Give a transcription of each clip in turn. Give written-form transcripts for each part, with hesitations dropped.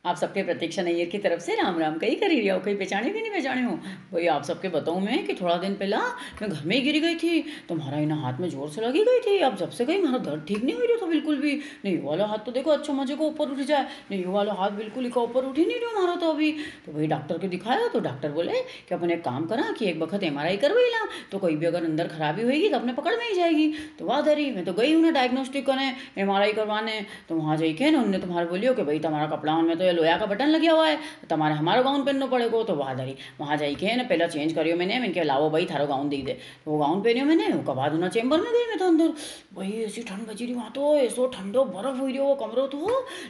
आप सबके प्रतीक्षा नैयर की तरफ से राम राम कही करी रिया कहीं पहचाने भी नहीं पहचाने हो। भाई आप सबके बताऊँ मैं कि थोड़ा दिन पहला मैं घर में ही गिरी गई थी। तो हमारा इना हाथ में जोर से लगी गई थी। अब जब से गई हमारा दर्द ठीक नहीं हो रहा था बिल्कुल भी नहीं। ये वाला हाथ तो देखो अच्छा मजे को ऊपर उठ जाए, नहीं ये वाला हाथ बिल्कुल ही का ऊपर उठ ही नहीं रहा हमारा तो अभी। तो वही डॉक्टर को दिखाया तो डॉक्टर बोले कि अपन एक काम करा कि एक वक्त MRI करवाई ला, तो कोई भी अगर अंदर खराबी होगी तो अपने पकड़ में ही जाएगी। तो वाह धरी मैं तो गई हूँ ना डायग्नोस्टिक करने, MRI करवाने। तो वहाँ जाई के ना उनने तुम्हारे बोलियो कि भाई तुम्हारा कपड़ा में तो ये लोया का बटन लगे हुआ है, तुम्हारे हमारा गाउन पहनना पड़ेगा। तो वहाँ धरी वहाँ जाई के ना पहला चेंज करियो मैंने कहा लाओ भाई थारो गाउन दी दे। तो वो गाउन पहनियो मैंने, उसके बाद उन्हें चेम्बर में गई मैं तो अंदर। भाई ऐसी ठंड बची रही वहाँ तो, ऐसो ठंडो बर्फ हुई रही वो कमरो तो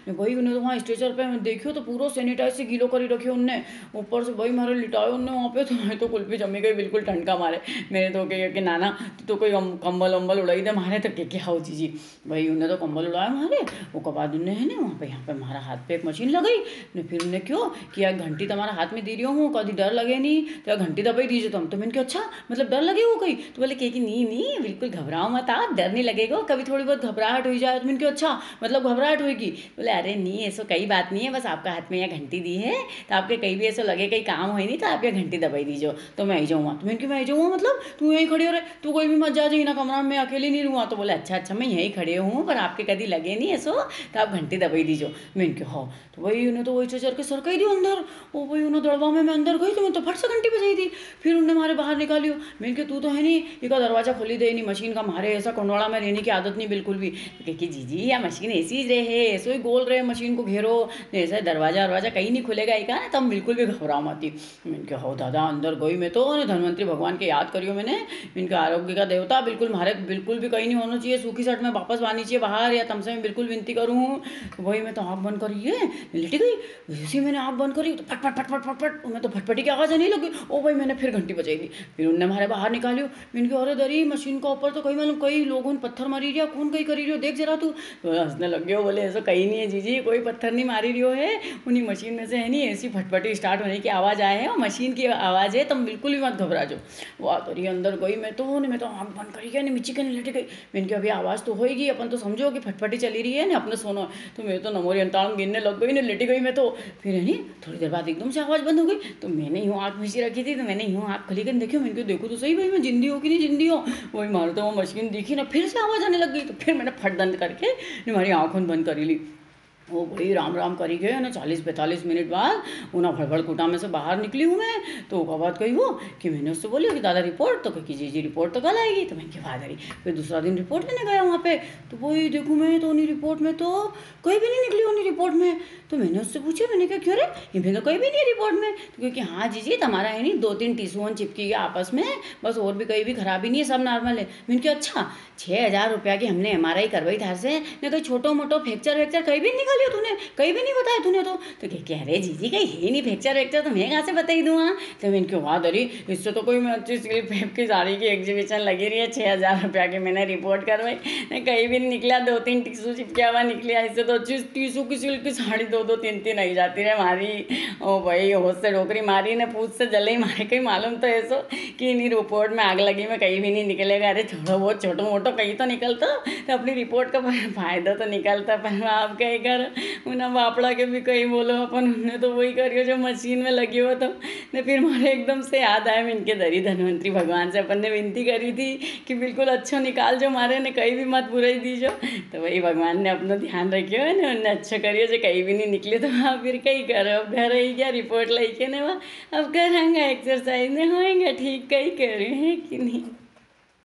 भाई। उन्हें तो वहाँ स्ट्रेचर पे देखियो तो पूरा सैनिटाइज से गीलो करी रखियो उनने। ऊपर से भाई मारे लिटायो उनने वहाँ पे, तो मैं तो कुल्फी जमी गई बिल्कुल ठंड का मारे। मैंने तो कहा कि नाना तो कोई कंबल वम्बल उड़ाई दे मारे, तो क्या हो जी भाई उन्हें तो कंबल उड़ाया मारे। वो बाद उन्हें है ना वहाँ पे यहाँ पे हमारा हाथ पे एक मशीन लगाई ने, फिर उन्हें क्यों कि यार घंटी तुम्हारा हाथ में दे रही हूँ कभी डर लगे नहीं, तो यार घंटी दबाई दीजिए तुम। तो मैंने कहा अच्छा मतलब डर लगे वो कहीं, तो बोले कि नहीं नहीं बिल्कुल घबराओ मत आप, डर नहीं लगेगा, कभी थोड़ी बहुत घबराहट हो जाए। तो मैंने कहा अच्छा मतलब घबराहट होगी, बोले अरे नहीं ऐसा कई बात नहीं है, बस आपका हाथ में यह घंटी दी है तो आपके कहीं भी ऐसा लगे कहीं काम हो नहीं तो आप यह घंटी दबाई दीजिए। तो मैं आई जाऊँगा। तो मैंने कहा मैं आई जाऊँगा मतलब तू यहीं खड़ी हो रहे, तू कोई भी मत जा जाइए ना कमरा में, अकेली नहीं रहूँगा। तो बोले अच्छा अच्छा मैं यहीं खड़े हूँ पर आपके कभी लगे नहीं ऐसो तो आप घंटी दबाई दीजिए। मैंने कहा हाँ। तो वही उन्हें तो वही चढ़ के सरकाई दियो अंदर। वो वही उन्हें दड़वा में मैं अंदर गई तो मैं तो फट से घंटी बजाई थी। फिर उन्हें मारे बाहर निकालियो। मैंने कहा तू तो है नहीं इसका दरवाजा खोली दे नहीं, मशीन का मारे ऐसा कंडोड़ा में रहने की आदत नहीं बिल्कुल भी। तो कि जीजी या मशीन ऐसी ही रहे ऐसो ही गोल रहे मशीन को घेरो, ऐसा दरवाजा वरवाजा कहीं नहीं खुलेगा एक ना, तब बिल्कुल भी घबराओ मत। मैंने कहा हो दादा अंदर गई मैं तो धनवंतरी भगवान के याद करियो मैंने, इनका आरोग्य का देवता बिल्कुल मारे बिल्कुल भी कहीं नहीं होना चाहिए, सूखी शर्ट में वापस आनी चाहिए बाहर या तुमसे मैं बिल्कुल विनती करूँ। तो वही मैं तो आँख बंद करिए लेटी गई। जैसे मैंने आँख बंद करी तो फट फट फट फट फट फट मैं तो फटफटी की आवाज़ आने लगी। ओ भाई मैंने फिर घंटी बजाई दी। फिर उनने हमारे बाहर निकालियो। मैंने कहा अरे दरी मशीन का ऊपर तो कहीं मालूम कई लोगों ने पत्थर मारी रिया, कौन कहीं करी रियो देख जरा तू। तो हंसने लग गयो, बोले ऐसा कहीं नहीं है जीजी कोई पत्थर नहीं मारी रियो है, उन्हीं मशीन में से है नहीं ऐसी फटफटी स्टार्ट होने की आवाज़ आए है और मशीन की आवाज़ है, तुम बिल्कुल भी मत घबरा जाओ। वो तो अंदर गई मैं तो आँख बंद करी गया नीचे के लेट गई। मैंने कहा अभी आवाज़ तो होएगी अपन तो समझो कि फटफटी चली रही है ना अपने सोना। तो मैं तो नमोरी अंतांग गिनने लग गई ना लेटी गई मैं तो। फिर है नहीं थोड़ी देर बाद एकदम से आवाज़ बंद हो गई। तो मैंने यूँ आँख मिची रखी थी तो मैंने यूँ आँख खुली कर देखी, मैंने कहा देखो तो सही भाई मैं जिंदी हो कि नहीं जिंदी हो। वही मारो तो वो मशीन दिखी ना फिर से आवाज़ आने लग गई। तो फिर मैंने फट दंद करके हमारी आँखों बंद करी ली। वो बड़ी राम राम करी गए ना 40-45 मिनट बाद उना भड़बड़ कुटा में से बाहर निकली हूँ मैं। तो वो बात कही वो कि मैंने उससे बोली कि दादा रिपोर्ट, तो कही जी जी रिपोर्ट तो कल आएगी। तो मैं क्या बात रही। फिर दूसरा दिन रिपोर्ट लेने गया वहाँ पे, तो वही देखूँ मैं तो उन्हीं रिपोर्ट में तो कहीं भी नहीं निकली उन्हीं रिपोर्ट में। तो मैंने उससे पूछा, मैंने कहा क्यों रे इनमें तो कहीं भी नहीं है रिपोर्ट में। तो क्योंकि हाँ जीजी तुम्हारा है नहीं 2-3 टिश्यून चिपकी गया आपस में, बस और भी कहीं भी खराबी नहीं है सब नॉर्मल है। मैंने कहा अच्छा 6,000 रुपया की हमने MRI करवाई था से न कहीं छोटो मोटो फ्रैक्चर वैक्चर कहीं भी निकालियो तूने, कहीं भी नहीं बताया तूने। तो कह रहे जीजी कहीं है नहीं फ्रैक्चर वैक्चर, तो मैं कहाँ से बताई दूँ। तो मैंने क्यों वहाँ दरी इससे तो कोई मैं अच्छी सिल्क फेप की साड़ी की एग्जीबिशन लगी रही है 6,000 रुपया की मैंने रिपोर्ट करवाई, कहीं भी नहीं निकला, 2-3 टिश्यू चिपकिया हुआ निकलिया। इससे तो अच्छी टिश्यू की सिल्क की साड़ी 2-2 3-3 नहीं जाती रहे मारी। ओ भाई होश से डोकरी मारी ने पूछ से जले ही मारे, कहीं मालूम तो ऐसो कि इन्हीं रिपोर्ट में आग लगी में कहीं भी नहीं निकलेगा। अरे थोड़ा बहुत छोटो मोटो कहीं तो निकलता तो अपनी रिपोर्ट का फायदा तो निकलता, पर आप कहीं कर उन्हें बापड़ा के भी कहीं बोलो अपन उन्हें तो वही करियो जो मशीन में लगी हो। तो ने फिर मारे एकदम से याद आया मैं इनके दरी धनवंतरी भगवान से अपन ने विनती करी थी कि बिल्कुल अच्छा निकाल जो मारे ने कहीं भी मत बुराई दीजो। तो वही भगवान ने अपना ध्यान रखियो है ना उन्हें अच्छा करियो जो कहीं भी नहीं निकले। तो हाँ फिर कहीं करो अब घर ही क्या रिपोर्ट लेके ने वहाँ अब करेंगे एक्सरसाइज ने होएंगे ठीक कहीं करे हैं कि नहीं।